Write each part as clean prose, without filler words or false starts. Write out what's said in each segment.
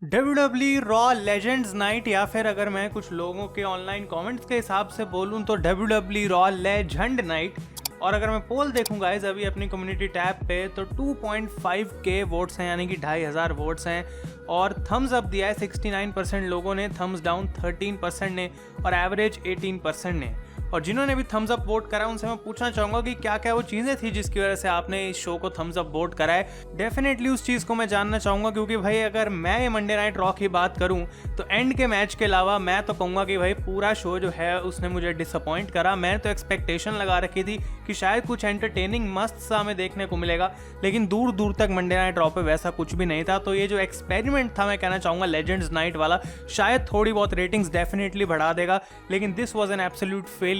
WWE raw legends night, या फिर अगर मैं कुछ लोगों के ऑनलाइन कमेंट्स के हिसाब से बोलूं तो WWE रॉ लेजेंड नाइट। और अगर मैं पोल देखूं गाइस अभी अपनी कम्युनिटी टैब पे तो 2.5K वोट्स हैं, यानी कि 2500 वोट्स हैं। और थम्स अप दिया है 69% लोगों ने, थम्स डाउन 13% ने और एवरेज 18% ने। और जिन्होंने भी थम्स अप वोट करा उनसे मैं पूछना चाहूँगा कि क्या क्या वो चीज़ें थी जिसकी वजह से आपने इस शो को थम्स अप वोट करा है। डेफिनेटली उस चीज़ को मैं जानना चाहूँगा, क्योंकि भाई अगर मैं ये मंडे नाइट रॉ की बात करूँ तो एंड के मैच के अलावा मैं तो कहूँगा कि भाई पूरा शो जो है उसने मुझे डिसअपॉइंट करा। मैं तो एक्सपेक्टेशन लगा रखी थी कि शायद कुछ एंटरटेनिंग मस्त सा हमें देखने को मिलेगा, लेकिन दूर दूर तक मंडे नाइट रॉ पे वैसा कुछ भी नहीं था। तो ये जो एक्सपेरिमेंट था, मैं कहना चाहूँगा लेजेंड्स नाइट वाला, शायद थोड़ी बहुत रेटिंग्स डेफिनेटली बढ़ा देगा, लेकिन this was an absolute failure.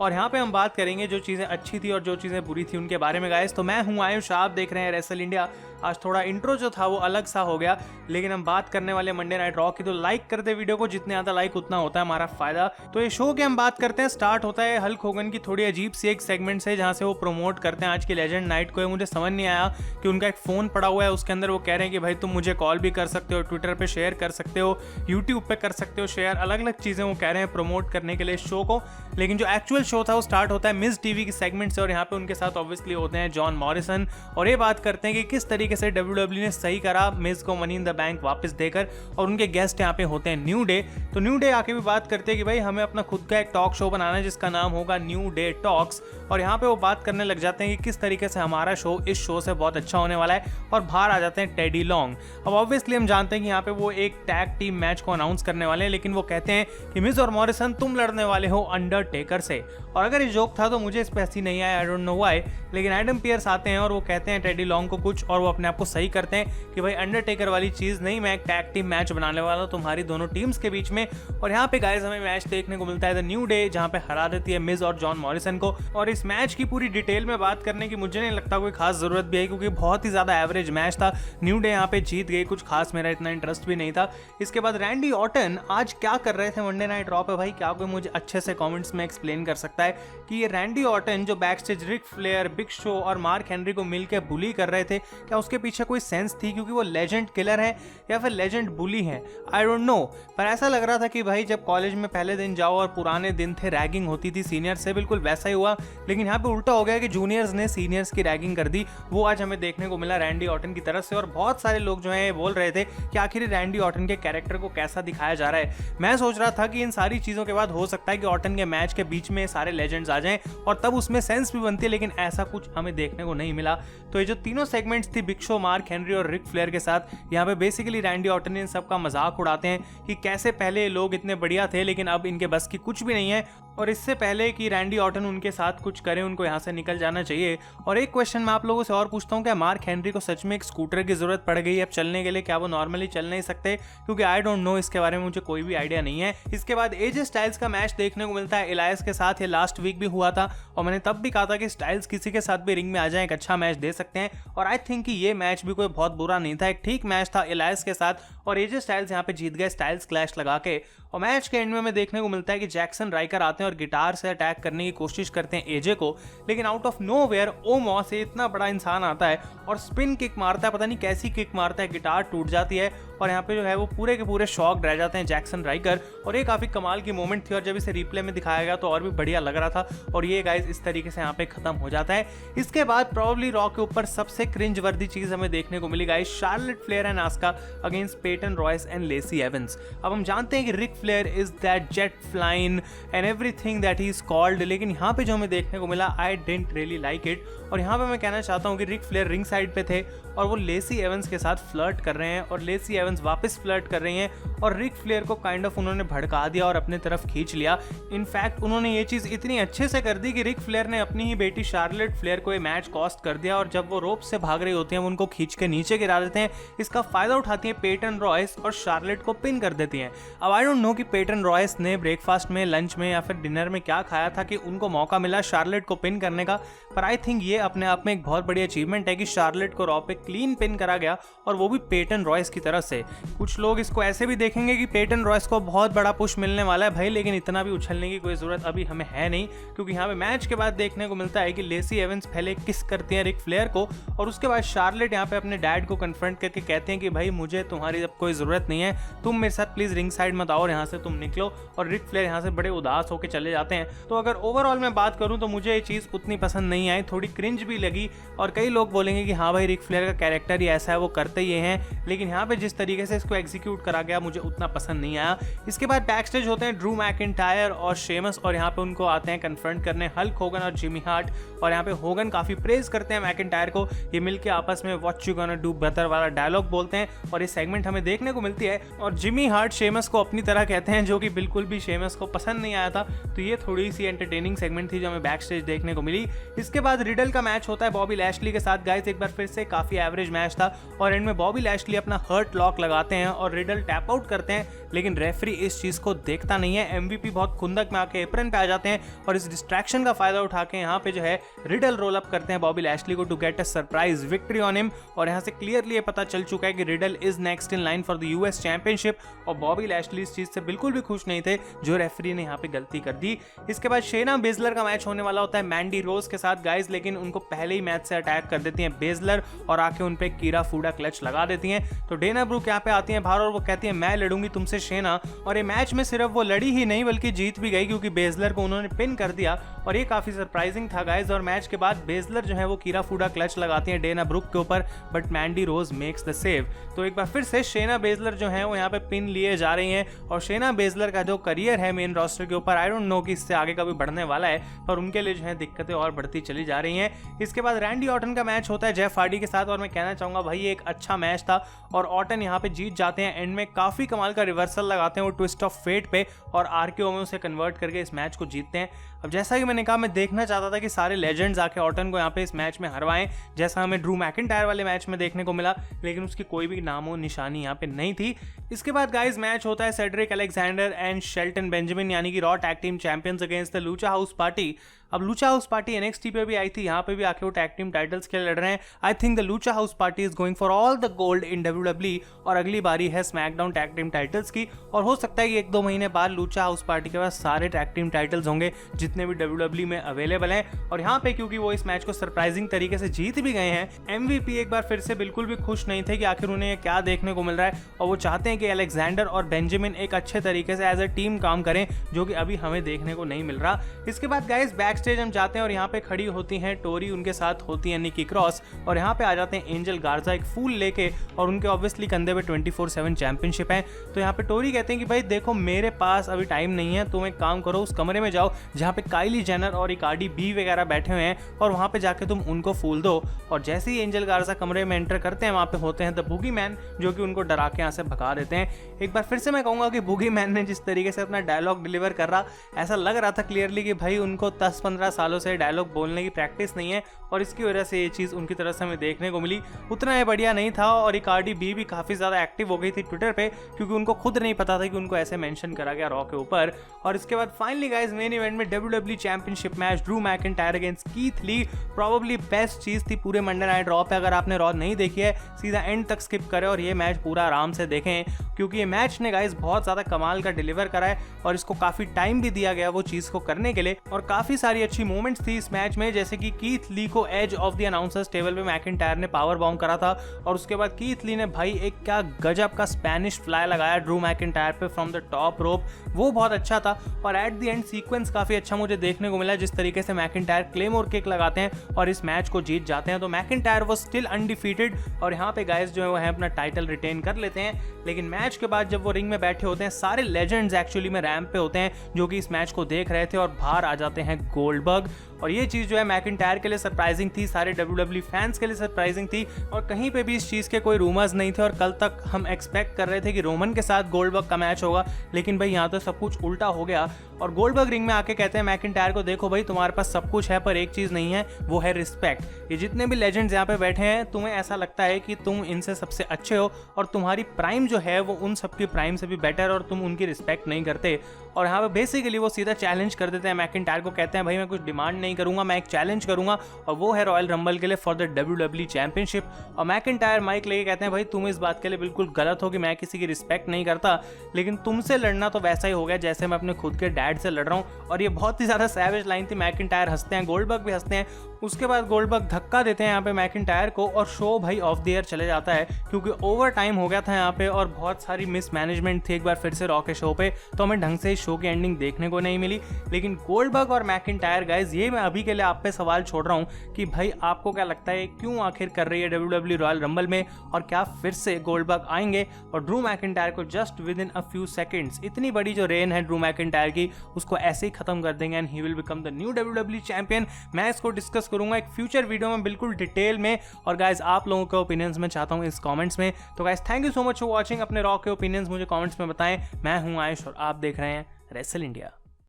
और यहाँ पे हम बात करेंगे जो चीज़ें अच्छी थी और जो चीज़ें बुरी थी उनके बारे में गाइस। तो मैं हूँ आयुष, आप देख रहे हैं रेसल इंडिया। आज थोड़ा इंट्रो जो था वो अलग सा हो गया, लेकिन हम बात करने वाले मंडे नाइट रॉ की। तो लाइक कर दे वीडियो को, जितने ज़्यादा लाइक उतना होता है हमारा फायदा। तो ये शो की हम बात करते हैं, स्टार्ट होता है हल्क होगन की थोड़ी अजीब सी एक सेगमेंट से, जहाँ से वो प्रमोट करते हैं आज की लेजेंड नाइट को। मुझे समझ नहीं आया कि उनका एक फ़ोन पड़ा हुआ है, उसके अंदर वो कह रहे हैं कि भाई तुम मुझे कॉल भी कर सकते हो, ट्विटर पर शेयर कर सकते हो, यूट्यूब पर कर सकते हो शेयर, अलग अलग चीज़ें वो कह रहे हैं प्रमोट करने के लिए शो को। लेकिन जो एक्चुअल शो था वो स्टार्ट होता है मिज टीवी की सेगमेंट से, और यहाँ पे उनके साथ ऑब्वियसली होते हैं जॉन मॉरिसन, और ये बात करते हैं कि किस तरीके से WWE ने सही करा मिज को मनी इन द बैंक वापस देकर। और उनके गेस्ट यहाँ पे होते हैं न्यू डे। तो न्यू डे आके भी बात करते हैं कि भाई हमें अपना खुद का एक टॉक शो बनाना है जिसका नाम होगा न्यू डे टॉक्स। और यहाँ पे वो बात करने लग जाते हैं कि किस तरीके से हमारा शो इस शो से बहुत अच्छा होने वाला है, और बाहर आ जाते हैं टेडी लॉन्ग। अब ऑब्वियसली हम जानते हैं कि यहाँ पे वो एक टैग टीम मैच को अनाउंस करने वाले हैं, लेकिन वो कहते हैं कि मिज और मॉरिसन तुम लड़ने वाले हो अंडरटेकर से। और अगर ये जोक था तो मुझे इस पे हंसी नहीं आया, आई डोंट नो व्हाई। लेकिन एडम पियर्स आते हैं और वो कहते हैं टेडी लॉन्ग को कुछ, और वो अपने आप को सही करते हैं कि भाई अंडरटेकर वाली चीज़ नहीं, मैं एक टैग टीम मैच बनाने वाला हूँ तुम्हारी दोनों टीम्स के बीच में। और यहाँ पे गाइस हमें मैच देखने को मिलता है द न्यू डे, जहाँ पे हरा देती है मिज और जॉन मॉरिसन को। और इस मैच की पूरी डिटेल में बात करने की मुझे नहीं लगता कोई खास जरूरत भी है, क्योंकि बहुत ही ज़्यादा एवरेज मैच था। न्यू डे यहाँ पे जीत गई, कुछ खास मेरा इतना इंटरेस्ट भी नहीं था। इसके बाद रैंडी ऑर्टन आज क्या कर रहे थे मंडे नाइट रॉ पे, भाई क्या कोई मुझे अच्छे से कमेंट्स में एक्सप्लेन कर सकता है कि ये रैंडी ऑर्टन जो back stage Ric Flair, big show और मार्क हेनरी को मिलकर बुली कर रहे थे, क्या उसके पीछे कोई सेंस थी, क्योंकि वो लेजेंड किलर है या फिर लेजेंड बुली है, आई डोंट नो। पर ऐसा लग रहा था कि भाई जब कॉलेज में पहले दिन जाओ और पुराने दिन थे, रैगिंग होती थी सीनियर से, बिल्कुल वैसा ही हुआ। लेकिन यहाँ पे उल्टा हो गया कि जूनियर्स ने सीनियर्स की रैगिंग कर दी। वो आज हमें देखने को मिला रैंडी ऑर्टन की तरफ से। और बहुत सारे लोग जो हैं बोल रहे थे कि आखिर रैंडी ऑर्टन के कैरेक्टर को कैसा दिखाया जा रहा है। मैं सोच रहा था कि इन सारी चीज़ों के बाद हो सकता है कि ऑर्टन के मैच के बीच में सारे लेजेंड्स आ जाएं और तब उसमें सेंस भी बनती है, लेकिन ऐसा कुछ हमें देखने को नहीं मिला। तो ये जो तीनों सेगमेंट्स थी बिग शो, मार्क हेनरी और रिक फ्लेयर के साथ, यहाँ पे बेसिकली रैंडी ऑर्टन इन सब का मजाक उड़ाते हैं कि कैसे पहले लोग इतने बढ़िया थे लेकिन अब इनके बस की कुछ भी नहीं है। और इससे पहले कि रैंडी ऑर्टन उनके साथ कुछ करें, उनको यहाँ से निकल जाना चाहिए। और एक क्वेश्चन मैं आप लोगों से और पूछता हूँ, क्या मार्क हेनरी को सच में एक स्कूटर की जरूरत पड़ गई है अब चलने के लिए? क्या वो नॉर्मली चल नहीं सकते? क्योंकि आई डोंट नो, इसके बारे में मुझे कोई भी आइडिया नहीं है। इसके बाद एजे स्टाइल्स का मैच देखने को मिलता है एलायस के साथ। ये लास्ट वीक भी हुआ था और मैंने तब भी कहा था कि स्टाइल्स किसी के साथ भी रिंग में आ जाए, एक अच्छा मैच दे सकते हैं। और आई थिंक कि ये मैच भी कोई बहुत बुरा नहीं था, एक ठीक मैच था एलायस के साथ। और एजे स्टाइल्स यहाँ पे जीत गए स्टाइल्स क्लैश लगा के। और मैच के एंड में हमें देखने को मिलता है कि जैक्सन राइकर आते हैं और गिटार से अटैक करने की कोशिश करते हैं एजे को, लेकिन आउट ऑफ नोवेयर ओमो से इतना बड़ा इंसान आता है और स्पिन किक मारता है, पता नहीं कैसी किक मारता है, गिटार टूट जाती है। और यहाँ पे जो है वो पूरे के पूरे शॉक्ड रह जाते हैं जैक्सन राइकर। और ये काफ़ी कमाल की मोमेंट थी, और जब इसे रिप्ले में दिखाया गया तो और भी बढ़िया लग रहा था। और ये गाइस इस तरीके से यहाँ पे खत्म हो जाता है। इसके बाद प्रॉब्ली रॉ के ऊपर सबसे क्रिंज वर्दी चीज़ हमें देखने को मिली guys, Charlotte Flair and Asuka against Peyton Royce and Lacey Evans. अब हम जानते हैं कि Ric Flair is that jet flying and everything that he is called, लेकिन यहाँ पे जो हमें देखने को मिला I didn't really like it. और यहाँ पे मैं कहना चाहता हूँ कि रिक फ्लेयर रिंग साइड पे थे और वो लेसी एवंस के साथ फ्लर्ट कर रहे हैं, और लेसी एवंस वापस फ्लर्ट कर रही हैं, और रिक फ्लेयर को काइंड ऑफ उन्होंने भड़का दिया और अपने तरफ खींच लिया। इनफैक्ट उन्होंने ये चीज़ इतनी अच्छे से कर दी कि रिक फ्लेयर ने अपनी ही बेटी शार्लेट फ्लेयर को ये मैच कॉस्ट कर दिया। और जब वो रोप से भाग रही होती हैं वो उनको खींच के नीचे गिरा देते हैं। इसका फायदा उठाती हैं पेटन रॉयस और शार्लेट को पिन कर देती हैं। अब आई डोंट नो कि पेटन रॉयस ने ब्रेकफास्ट में, लंच में या फिर डिनर में क्या खाया था कि उनको मौका मिला शार्लेट को पिन करने का। पर आई थिंक ये अपने आप में एक बहुत बड़ी अचीवमेंट है कि शार्लेट को रॉ पे क्लीन पिन करा गया, और वो भी पेटन रॉयस की तरफ से। कुछ लोग इसको ऐसे भी देखेंगे कि पेटन रॉयस को बहुत बड़ा पुश मिलने वाला है भाई, लेकिन इतना भी उछलने की कोई जरूरत अभी हमें है नहीं, क्योंकि यहाँ पे मैच के बाद देखने को मिलता है कि लेसी एवंस पहले किस करती हैं रिक फ्लेयर को, और उसके बाद शार्लेट यहाँ पे अपने डैड को कन्फ्रंट करके कहते हैं कि भाई मुझे तुम्हारी अब कोई जरूरत नहीं है, तुम मेरे साथ प्लीज रिंग साइड मत आओ और यहाँ से तुम निकलो, और रिक फ्लेयर यहाँ से बड़े उदास होकर चले जाते हैं। तो अगर ओवरऑल मैं बात करूँ तो मुझे ये चीज़ उतनी पसंद नहीं आई, थोड़ी क्रिंज भी लगी, और कई लोग बोलेंगे कि हाँ भाई रिक फ्लेयर का कैरेक्टर ही ऐसा है, वो करते ही हैं, लेकिन यहाँ पे जिस तरीके से इसको एग्जीक्यूट करा गया मुझे उतना पसंद नहीं आया। इसके बाद बैक स्टेज होते हैं ड्रू मैकिंटायर और शेमस, और यहाँ पे उनको आते हैं कन्फ्रंट करने हल्क होगन और जिमी हार्ट, और यहाँ पे होगन काफी प्रेज करते हैं मैकिंटायर को, ये मिलके आपस में what you gonna do better वाला डायलॉग बोलते हैं, और ये सेगमेंट हमें देखने को मिलती है। और जिमी हार्ट शेमस को अपनी तरह कहते हैं, जो कि बिल्कुल भी शेमस को पसंद नहीं आया था, तो ये थोड़ी सी एंटरटेनिंग सेगमेंट थी जो हमें बैक स्टेज देखने को मिली। इसके बाद रिडल का मैच होता है बॉबी लैशली के साथ। गाइस एक बार फिर से काफी एवरेज मैच था, और एंड में बॉबी लैशली अपना हर्ट लॉक लगाते हैं और रिडल टैप आउट करते हैं, लेकिन रेफरी इस चीज को देखता नहीं है। एमवीपी बहुत खुंदक में आके एप्रन पे आ जाते हैं, और इस डिस्ट्रैक्शन का फायदा उठा के यहाँ पे जो है रिडल रोल अप करते हैं बॉबी लैशली को to get a surprise victory on him, और यहाँ से क्लियरली ये पता चल चुका है कि riddle is next in line for the US championship, और बॉबी लैशली इस चीज से बिल्कुल भी खुश नहीं थे जो रेफरी ने यहाँ पे गलती कर दी। इसके बाद शेना बेजलर का मैच होने वाला होता है मैंडी रोज के साथ गाइज, लेकिन उनको पहले ही मैच से अटैक कर देती हैं बेजलर, और आके उन पे कीरा फूडा क्लच लगा देती हैं। तो डेना ब्रूक यहाँ पे आती हैं बाहर, और वो कहती है मैं लड़ूंगी तुमसे शेना, और ये मैच में सिर्फ वो लड़ी ही नहीं बल्कि जीत भी गई, क्योंकि बेजलर को उन्होंने पिन कर दिया, और ये काफी सरप्राइजिंग था गाइज। और मैच के बाद बेजलर जो है वो कीरा फूडा क्लच लगाती हैं डेना ब्रूक के ऊपर, but Mandy Rose makes the save. तो एक बार फिर से शेना बेजलर जो है वो यहाँ पे पिन लिए जा रही हैं, और शेना बेजलर का जो करियर है मेन रोस्टर के ऊपर आई डोंट नो कि इससे आगे कभी बढ़ने वाला है, पर उनके लिए जो है दिक्कतें और बढ़ती चली जा रही हैं। इसके बाद रैंडी ऑर्टन का मैच होता है जेफ हार्डी के साथ, और मैं कहना चाहूंगा भाई ये एक अच्छा मैच था, और ऑर्टन यहाँ पे जीत जाते हैं। एंड में काफी कमाल का रिवर्सल लगाते हैं वो ट्विस्ट ऑफ फेट पे, और आरकेओ में उसे कन्वर्ट करके इस मैच को जीतते हैं। अब जैसा कि मैंने कहा, मैं देखना चाहता था कि सारे लेजेंड्स आके ऑर्टन को यहाँ पे इस मैच में हरवाएं, जैसा हमें ड्रू मैकिंटायर वाले मैच में देखने को मिला, लेकिन उसकी कोई भी नामो निशानी यहाँ पे नहीं थी। इसके बाद गाइस मैच होता है Cedric Alexander and Shelton Benjamin यानी कि raw tag team champions against the Lucha house party. अब लूचा हाउस पार्टी एनएक्सटी पे भी आई थी, यहाँ पे भी आके वो टैग टीम टाइटल्स के लिए लड़ रहे हैं। I think the Lucha house party is going for all the gold in WWE, और अगली बारी है स्मैकडाउन टैग टीम टाइटल्स की, और हो सकता है कि 1-2 महीने बाद लूचा हाउस पार्टी के पास सारे टैग टीम टाइटल्स होंगे जितने भी डब्ल्यूडब्ल्यूई में अवेलेबल हैं। और यहाँ पे क्योंकि वो इस मैच को सरप्राइजिंग तरीके से जीत भी गए हैं, एमवीपी एक बार फिर से बिल्कुल भी खुश नहीं थे कि आखिर उन्हें क्या देखने को मिल रहा है, और वो चाहते हैं कि अलेक्जेंडर और बेंजामिन एक अच्छे तरीके से एज अ टीम काम करें, जो कि अभी हमें देखने को नहीं मिल रहा। इसके बाद गाइस बैक स्टेज हम जाते हैं, और यहाँ पे खड़ी होती हैं टोरी, उनके साथ होती है निकी क्रॉस, और यहाँ पे आ जाते हैं एंजल गार्जा एक फूल लेके, और उनके ऑब्वियसली कंधे पे 24/7 चैंपियनशिप है। तो यहाँ पे टोरी कहते हैं कि भाई देखो मेरे पास अभी टाइम नहीं है, तुम एक काम करो, उस कमरे में जाओ जहाँ पे काइली जेनर और इकार्डी बी वगैरह बैठे हुए हैं, और वहाँ पे जाके तुम उनको फूल दो। और जैसे ही एंजल गार्जा कमरे में एंटर करते हैं, वहाँ पे होते हैं द बुगी मैन, जो कि उनको डरा के यहाँ से भगा देते हैं। एक बार फिर से मैं कहूँगा कि बुगी मैन ने जिस तरीके से अपना डायलॉग डिलीवर कर रहा, ऐसा लग रहा था क्लियरली कि भाई उनको 10-15 सालों से डायलॉग बोलने की प्रैक्टिस नहीं है, और इसकी वजह से ये चीज़ उनकी तरफ से हमें देखने को मिली। उतना बढ़िया नहीं था, और इकार्डी बी भी काफ़ी ज़्यादा एक्टिव हो गई थी ट्विटर पे, क्योंकि उनको खुद नहीं पता था कि उनको ऐसे मेंशन करा गया रॉ के ऊपर। और इसके बाद फाइनली गाइस मेन इवेंट में WWE championship match Drew McIntyre against Keith Lee, probably best चीज़ थी पूरे मंडे नाइट रॉ पे। अगर आपने रॉ नहीं देखी है, सीधा एंड तक स्किप करें और ये मैच पूरा आराम से देखें, क्योंकि ये मैच ने गाइस बहुत ज़्यादा कमाल का डिलीवर करा है, और इसको काफ़ी टाइम भी दिया गया वो चीज़ को करने के लिए, और काफ़ी सारी अच्छी मोमेंट्स थी इस मैच में, जैसे कि कीथ ली को edge of the announcers table पे मैकिंटायर ने पावर बॉम्ब करा था, और उसके बाद कीथ ली ने भाई एक क्या गजब का स्पेनिश फ्लाई लगाया ड्रू मैकिंटायर पे फ्रॉम द टॉप रोप, वो बहुत अच्छा था। और एट द एंड सीक्वेंस काफ़ी अच्छा मुझे देखने को मिला, जिस तरीके से मैकिंटायर क्लेमोर किक लगाते हैं और इस मैच को जीत जाते हैं। तो मैकिंटायर वो स्टिल अनडिफीटेड, और यहाँ पे गाइस जो है वो है अपना टाइटल रिटेन कर लेते हैं। लेकिन मैच के बाद जब वो रिंग में बैठे होते हैं, सारे लेजेंड्स एक्चुअली में रैंप पे होते हैं जो कि इस मैच को देख रहे थे, और बाहर आ जाते हैं गोल्डबर्ग, और ये चीज़ जो है मैकिंटायर के लिए सरप्राइजिंग थी, सारे WWE फैंस के लिए सरप्राइजिंग थी और कहीं पे भी इस चीज़ के कोई रूमर्स नहीं थे। और कल तक हम एक्सपेक्ट कर रहे थे कि रोमन के साथ गोल्डबर्ग का मैच होगा, लेकिन भाई यहाँ तो सब कुछ उल्टा हो गया और गोल्डबर्ग रिंग में आके कहते हैं मैकिंटायर को, देखो भाई तुम्हारे पास सब कुछ है पर एक चीज़ नहीं है, वो है रिस्पेक्ट। ये जितने भी लेजेंड्स यहाँ पे बैठे हैं तुम्हें ऐसा लगता है कि तुम इनसे सबसे अच्छे हो और तुम्हारी प्राइम जो है वो उन सबकी प्राइम से भी बेटर और तुम उनकी रिस्पेक्ट नहीं करते। और यहाँ पे बेसिकली वो सीधा चैलेंज कर देते हैं मैकिंटायर को, कहते हैं भाई मैं कुछ डिमांड नहीं करूंगा, मैं एक चैलेंज करूंगा और वो है रॉयल रंबल के लिए फॉर द WWE चैंपियनशिप। और मैकिंटायर माइक लेके कहते हैं भाई तुम इस बात के लिए बिल्कुल गलत हो कि मैं किसी की रिस्पेक्ट नहीं करता, लेकिन तुमसे लड़ना तो वैसा ही हो गया जैसे मैं अपने खुद के डैड से लड़ रहा हूँ। और ये बहुत ही ज़्यादा सैवेज लाइन थी। मैकिंटायर हंसते हैं, गोल्डबर्ग भी हंसते हैं। उसके बाद गोल्डबर्ग धक्का देते हैं यहाँ पे मैकिंटायर को और शो भाई ऑफ द एयर चले जाता है क्योंकि ओवर टाइम हो गया था यहाँ पे और बहुत सारी मिसमैनेजमेंट थी एक बार फिर से रॉ के शो पे, तो हमें ढंग से शो की एंडिंग देखने को नहीं मिली। लेकिन गोल्डबर्ग और मैकिंटायर गाइज, ये मैं अभी के लिए आप पे सवाल छोड़ रहा हूँ कि भाई आपको क्या लगता है क्यों आखिर कर रही है WWE रॉयल रंबल में, और क्या फिर से गोल्डबर्ग आएंगे और ड्रू मैकिंटायर को just with in a few seconds, इतनी बड़ी जो रेन है ड्रू मैकिंटायर की, उसको ऐसे ही खत्म कर देंगे and he will become the new WWE champion. मैं इसको डिस्कस करूंगा एक फ्यूचर वीडियो में बिल्कुल डिटेल में। और गाइज आप लोगों के ओपिनियंस में चाहता हूँ इस कमेंट्स में। तो guys thank you so much for watching. अपने रॉ के ओपिनियंस मुझे कमेंट्स में बताएं। मैं हूं आयुष और आप देख रहे हैं रेसल इंडिया।